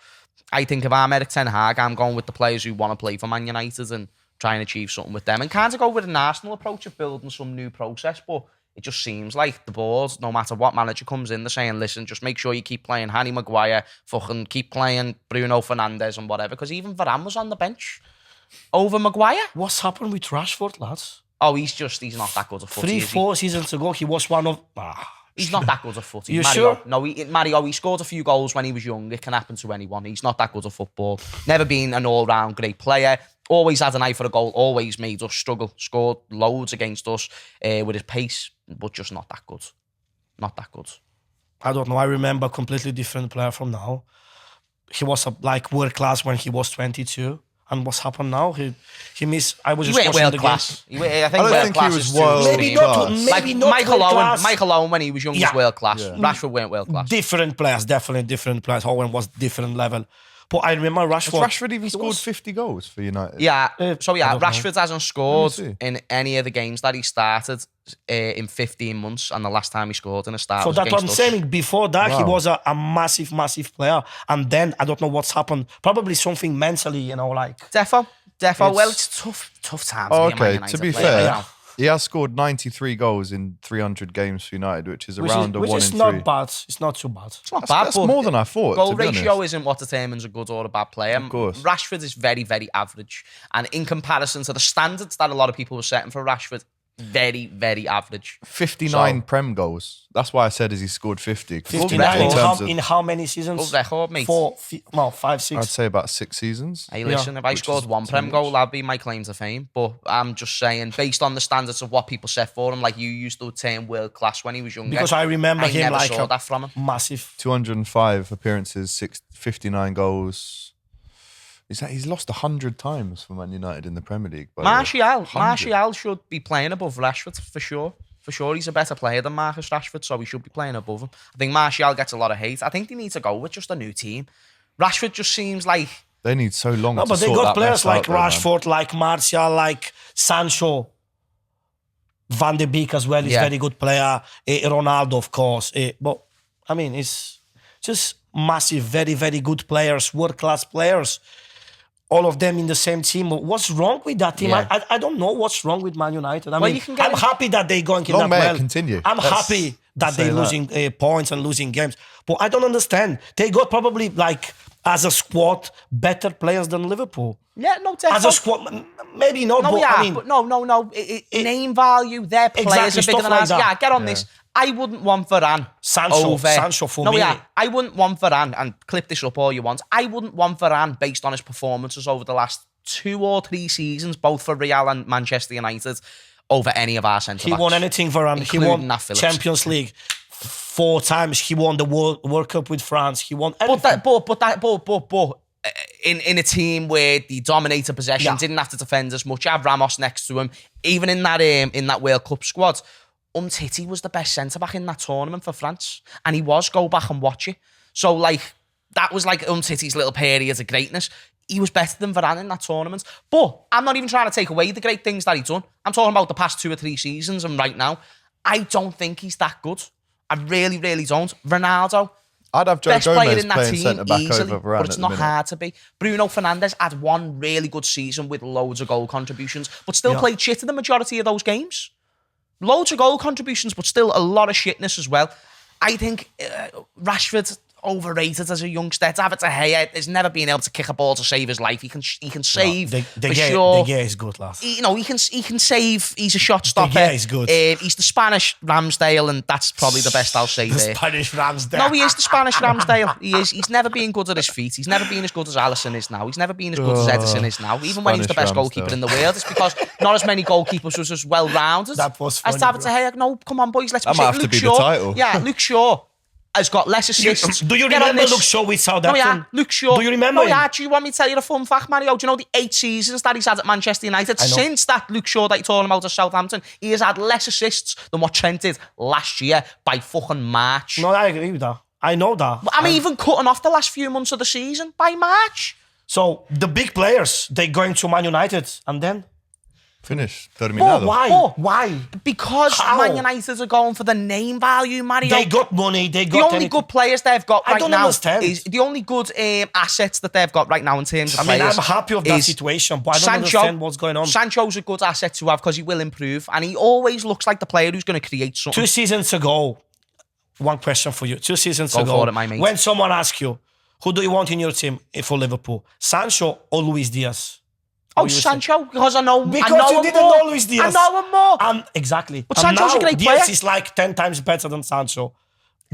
I think if I'm Erik ten Hag, I'm going with the players who want to play for Man United and try and achieve something with them. And kind of go with an Arsenal approach of building some new process, but it just seems like the board, no matter what manager comes in, they're saying, listen, just make sure you keep playing Harry Maguire, fucking keep playing Bruno Fernandes and whatever, because even Varane was on the bench over Maguire. What's happened with Rashford, lads? Oh, he's not that good at footy. 3-4 seasons ago, he was one of... He's not that good at footy. You Mario, sure? No, Mario, he scored a few goals when he was young. It can happen to anyone. He's not that good at football. Never been an all-round great player. Always had an eye for a goal. Always made us struggle. Scored loads against us with his pace, but just not that good. Not that good. I don't know. I remember a completely different player from now. He was world class when he was 22. And what's happened now? He missed. I was just watching world the class. game. I don't think he was world Maybe class. not Michael world Owen. class. Michael Owen, when he was young, was world class. Yeah. Rashford weren't world class. Different players, definitely different players. Owen was different level. But I remember Rashford. Has Rashford even scored 50 goals for United? Yeah. So I don't Rashford hasn't scored see. in any of the games that he started in 15 months, and the last time he scored in a start So was that's what I'm against us. saying. Before that, he Wow. was a massive, massive player. And then I don't know what's happened. Probably something mentally, Defo. Well, it's tough time to be a Man Okay, United to be player, fair, you know. he has scored 93 goals in 300 games for United, which is around which a 1 is in not 3. bad. It's not too bad. It's not bad, That's but more than I thought, goal to be ratio honest. isn't what determines a good or a bad player. Of course. Rashford is very, very average. And in comparison to the standards that a lot of people were setting for Rashford, very, very average. 59 So- Prem goals. That's why I said as he scored 50. 59 in terms of, in how many seasons? Good record, mate. 5, 6. I'd say about 6 seasons. Hey, listen, if I Which scored is one too Prem much. goal, that'd be my claim to fame. But I'm just saying, based on the standards of what people set for him, like you used the term world class when he was younger. Because I remember him never like saw a that from him. massive. 205 appearances, 59 goals. He's lost 100 times for Man United in the Premier League. by the way. 100. Martial should be playing above Rashford for sure. For sure, he's a better player than Marcus Rashford, so he should be playing above him. I think Martial gets a lot of hate. I think they need to go with just a new team. Rashford just seems like... They need so long No, to but they sort got that players mess like out, though, man. Rashford, like Martial, like Sancho. Van de Beek as well is Yeah. very good player. Ronaldo, of course. But, I mean, it's just massive, very, very good players, world-class players. All of them in the same team. What's wrong with that team? Yeah. I don't know what's wrong with Man United. I Well, mean, you can get I'm happy that they're going in Long that may it well. continue. I'm Let's happy that say they're that. losing points and losing games. But I don't understand. They got probably, as a squad, better players than Liverpool. Yeah, no, definitely. As a squad, maybe not, No, but yeah, I mean... but no. Name value, their players Exactly, are bigger stuff than like ours. that. Yeah, get on this. I wouldn't want Varane Sancho over... for no, me. yeah, I wouldn't want Varane, and clip this up all you want, I wouldn't want Varane based on his performances over the last 2 or 3 seasons, both for Real and Manchester United, over any of our centre-backs. He won anything, Varane. He including won Nat Phillips. Champions League 4 times. He won the World Cup with France. He won everything. But in a team where the dominated possession, Yeah. didn't have to defend as much, had Ramos next to him, even in that World Cup squad, Umtiti was the best centre-back in that tournament for France. And he was, go back and watch it. So, that was Umtiti's little period of greatness. He was better than Varane in that tournament. But I'm not even trying to take away the great things that he's done. I'm talking about the past 2 or 3 seasons and right now. I don't think he's that good. I really, really don't. Ronaldo, I'd have Joe best player Gomez in that playing team centre-back easily, over Varane but it's at the not minute. hard to be. Bruno Fernandes had one really good season with loads of goal contributions, but still played shit in the majority of those games. Loads of goal contributions, but still a lot of shitness as well. I think Rashford, overrated as a youngster. David De Gea has never been able to kick a ball to save his life. He can save De for Gea, sure. De Gea is good, lad. He can save. He's a shot stopper. Gea is good. He's the Spanish Ramsdale, and that's probably the best I'll say The there. Spanish Ramsdale. No, he is the Spanish Ramsdale. He is. He's never been good at his feet. He's never been as good as Alisson is now. He's never been as good as Edison is now. Even when he was the Spanish best goalkeeper Ramsdale. in the world, it's because not as many goalkeepers was as well rounded That was as funny, David De Gea. No, come on, boys, let's That be might serious. have to Luke be the Shaw, title. yeah, Luke Shaw has got less assists. Do you Get on remember this. Luke Shaw with No, Southampton? yeah, Luke Shaw. Do you remember No, him? yeah. Do you want me to tell you the fun fact, Mario? Do you know the 8 seasons that he's had at Manchester United? I know. Since that Luke Shaw that you're talking about at Southampton, he has had less assists than what Trent did last year by fucking March. No, I agree with that. I know that. I'm even cutting off the last few months of the season by March. So the big players, they going to Man United, and then Finish. Terminado. why? Oh. Why? Because How? Man United are going for the name value, Mario. They got money. They the got only anything. good players they've got I right don't now understand. is the only good assets that they've got right now in terms of I mean, players. I'm happy with that is situation, but I don't understand what's going on. Sancho's a good asset to have because he will improve, and he always looks like the player who's going to create something. 2 seasons ago, one question for you. 2 seasons Go ago, for it, my mate. when someone asks you, who do you want in your team for Liverpool, Sancho or Luis Diaz? Oh, What do you Sancho, because I know Because I know you him didn't more. know Luis Diaz. I know him more. Exactly. But And Sancho's a now great Diaz player. is like 10 times better than Sancho.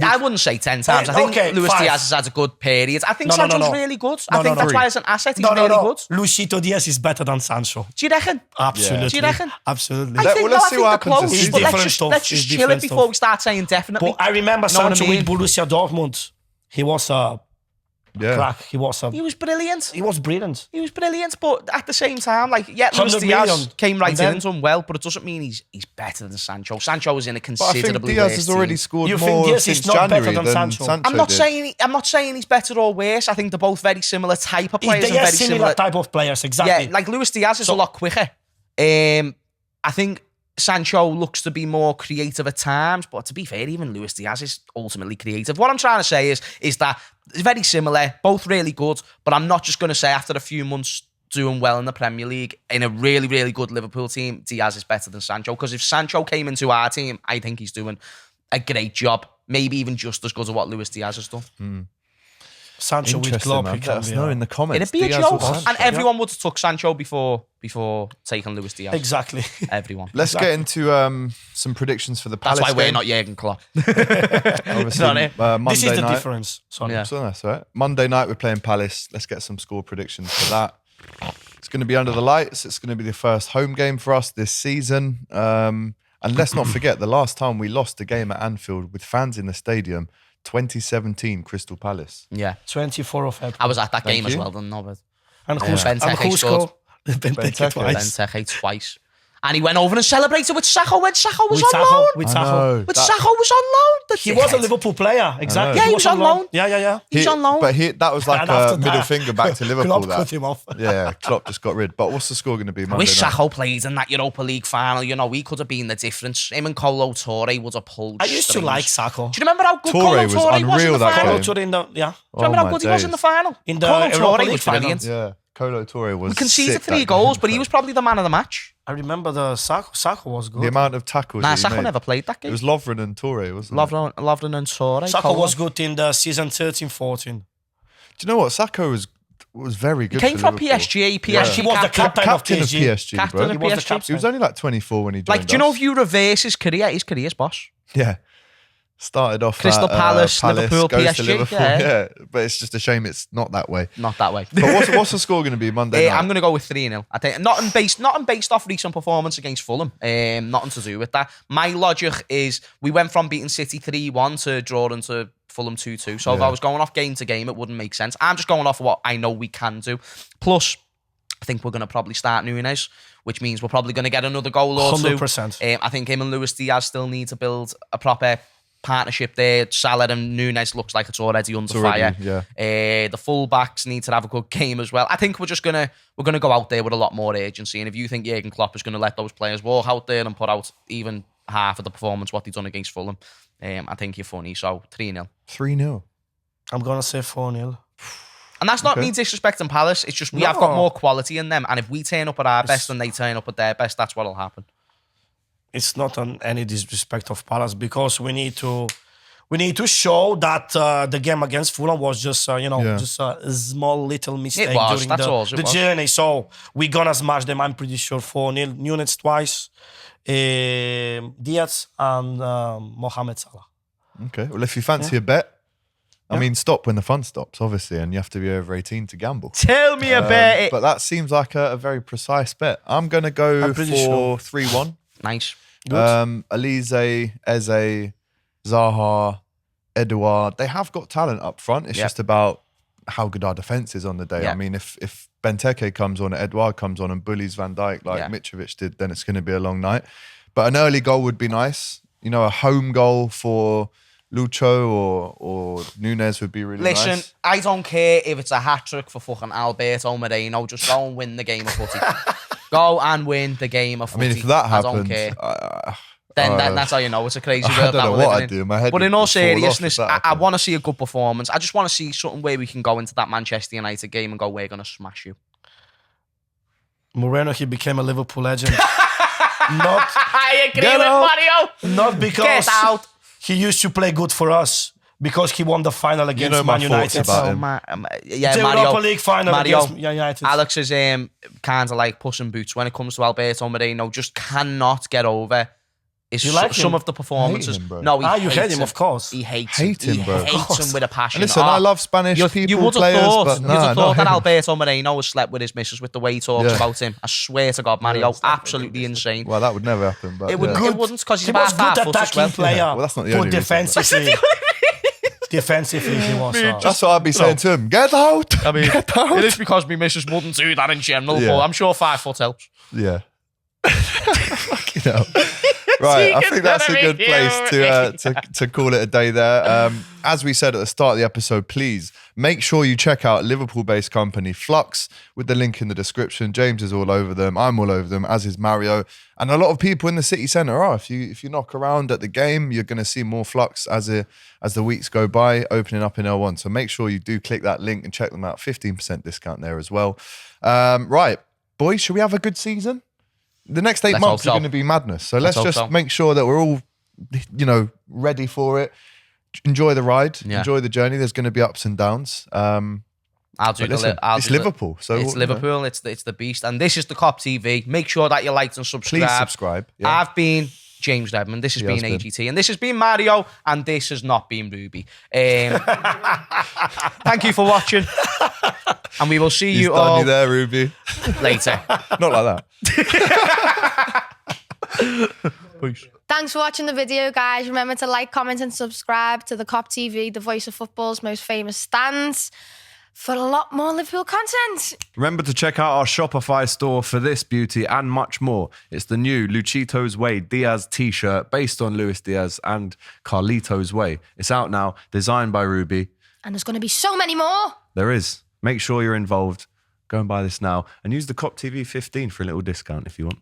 I wouldn't say 10 times. I think Okay, Luis 5. Diaz has had a good period. I think No, Sancho's really good. I No, think no, that's no. why as an asset he's really good. Luisito Diaz is better than Sancho. Do you reckon? Absolutely. Do you reckon? Absolutely. I Let's think, see what happens this season. But It's let's different just stuff. It's chill it different before stuff. we start saying definitely. But I remember Know what I Sancho mean? with Borussia Dortmund. He was a Yeah. crack. He was brilliant. brilliant. He was brilliant, but at the same time, like, yeah, Luis 100 Diaz million. came right And in then- and done well, but it doesn't mean he's better than Sancho. Sancho was in a But I think considerably Diaz worse has already team. scored You think more Diaz since is not better January than than Sancho? Sancho I'm not did. saying he's better or worse. I think they're both very similar type of players. They and are very similar type of players, exactly. Yeah, like Luis Diaz is a lot quicker. I think Sancho looks to be more creative at times, but to be fair, even Luis Diaz is ultimately creative. What I'm trying to say is that it's very similar, both really good, but I'm not just going to say after a few months doing well in the Premier League, in a really, really good Liverpool team, Diaz is better than Sancho. Because if Sancho came into our team, I think he's doing a great job, maybe even just as good as what Luis Diaz has done. Sancho with Interesting, Klopp. man. he Let can us be know a- in the comments. It'd be a Diaz joke, or Sancho? and everyone would have took Sancho before taking Luis Diaz. Exactly. Everyone. Let's get into some predictions for the That's Palace why we're game. not Jurgen Klopp. Obviously, Not it. Monday This is the night. difference. Sorry. Yeah. So that's all right. Monday night we're playing Palace. Let's get some score predictions for that. It's going to be under the lights. It's going to be the first home game for us this season. And let's not forget the last time we lost a game at Anfield with fans in the stadium, 2017 Crystal Palace. Yeah. 24 of April. I was at that Thank game as you. well, didn't I? But And Benteke scored. Benteke Benteke. twice. Benteke twice. And he went over and celebrated with Sakho when Sakho was With on loan. Sakho. With I Sakho. know. But That- Sakho was on loan. The He was a dickhead. Liverpool player. Exactly. Yeah, he was on loan. Yeah. He was on loan. But that was like And after a middle that, finger back to Liverpool. Klopp that. cut him off. Yeah, Klopp just got rid. But what's the score going to be I Monday wish night? Sakho played in that Europa League final. You know, he could have been the difference. Him and Kolo Touré would have pulled I used to strings. like Sakho. Do you remember how good Touré Kolo was Touré was in unreal the that final? game. Kolo Touré in the, yeah. Do you remember Oh how my good he was in days. the final? In the Kolo Europa Touré League was final. brilliant. Yeah, Kolo Touré was We conceded sick 3 that goals, game. but he was probably the man of the match. I remember the Sakho was good. The amount of tackles Nah, that he Sakho made. never played that It game. was Lovren and Touré, wasn't it? Lovren and Touré. Sakho Kolo. was good in the season 13-14. Do you know what? Sakho was very good. Came for from Liverpool. PSG. PSG He was the captain of Captain of PSG. PSG, Captain bro. of He was the PSG. captain. He was only like 24 when he joined Like, do you know us. if you reverse his career's boss? Yeah. Started off Crystal at, Palace, Liverpool, goes to PSG, Liverpool. yeah. Yeah, but it's just a shame it's not that way. Not that way. But what's the score going to be Monday night? I'm going to go with 3-0. I think nothing based off recent performance against Fulham. Nothing to do with that. My logic is we went from beating City 3-1 to drawing to Fulham 2-2. So if Yeah. I was going off game to game, it wouldn't make sense. I'm just going off what I know we can do. Plus, I think we're going to probably start Núñez, which means we're probably going to get another goal or 100%. two. I think him and Luis Diaz still need to build a proper partnership there. Salah and Núñez looks like it's already under fire. Yeah. The full-backs need to have a good game as well. I think we're gonna go out there with a lot more agency. And if you think Jurgen Klopp is going to let those players walk out there and put out even half of the performance what he's done against Fulham, I think you're funny. So 3-0. 3-0. I'm going to say 4-0. And that's not Okay. me disrespecting Palace. It's just we No. have got more quality in them. And if we turn up at our best and they turn up at their best, that's what'll happen. It's not on any disrespect of Palace because we need to We need to show that the game against Fulham was just, Yeah. just a small little mistake was, during that's all it the was. journey. So we're gonna smash them. I'm pretty sure 4-0. Nunes twice, Diaz and Mohamed Salah. Okay. Well, if you fancy a bet, I mean, stop when the fun stops, obviously, and you have to be over 18 to gamble. Tell me about it. But that seems like a very precise bet. I'm going to go I'm for pretty sure. 3-1. Nice. Elise, Eze, Zaha, Edouard, they have got talent up front. It's just about how good our defence is on the day. Yeah. I mean, if Benteke comes on, Edouard comes on and bullies Van Dijk like Mitrovic did, then it's going to be a long night. But an early goal would be nice. You know, a home goal for Lucho or Nunes would be really nice. Listen, I don't care if it's a hat-trick for fucking Alberto Moreno. Just go and win the game of footy. Go and win the game of footy. I mean, if that I don't happens, care. Then that's how you know it's a crazy I world don't that know we're what living I'd in. do. My head But would in all fall off if seriousness, that I happened. want to see a good performance. I just want to see something where we can go into that Manchester United game and go, we're going to smash you. Moreno, he became a Liverpool legend. Not I agree Get with out. Mario. Not because Get out. he used to play good for us, because he won the final against know my Man thoughts United. about So, him. yeah, The Mario. Europa League final Mario, against United. Alex is kind of like Puss in Boots when it comes to Alberto Moreno. Just cannot get over You like some him? of the performances. him, bro. No, he you hates hate him, of course. He hates Hate him, He bro. Of hates course. him with a passion. Listen, I love Spanish you people, would have players, thought, but you'd nah, have thought not that him. Alberto Moreno has slept with his missus with the way he talks Yeah. about him. I swear to God, Mario, absolutely insane. Well, that would never happen. But It would. yeah. It wouldn't because he's He about was 5 good foot as attacking well. player. Well, that's not the but only reason, defensively, defensively he was. That's what I'd be saying to him. Get out. I mean, Get out. it is because my missus wouldn't do that in general, Yeah. but I'm sure 5 foot helps. Yeah. Fucking hell. Right, I think that's a good place to call it a day there. As we said at the start of the episode, please make sure you check out Liverpool-based company Flux with the link in the description. James is all over them. I'm all over them, as is Mario. And a lot of people in the city centre are. If you knock around at the game, you're going to see more Flux as the weeks go by, opening up in L1. So make sure you do click that link and check them out. 15% discount there as well. Right, boys, should we have a good season? The next 8 Let's months hope are so. going to be madness. So let's hope just so. make sure that we're all, ready for it. Enjoy the ride. Yeah. Enjoy the journey. There's going to be ups and downs. I'll do But listen, it's Liverpool. So It's Liverpool. It's the beast, and this is the Kop TV. Make sure that you liked and subscribe. Please subscribe. Yeah. I've been James Redmond. This has been has been. AGT, and this has been Mario, and this has not been Ruby. Thank you for watching, and we will see He's you done all you there, Ruby. later. Not like that. Peace. Thanks for watching the video, guys. Remember to like, comment, and subscribe to the Kop TV, the voice of football's most famous stands, for a lot more Liverpool content. Remember to check out our Shopify store for this beauty and much more. It's the new Luchito's Way Diaz t-shirt based on Luis Diaz and Carlito's Way. It's out now, designed by Ruby. And there's going to be so many more. There is. Make sure you're involved. Go and buy this now and use the Kop TV 15 for a little discount if you want.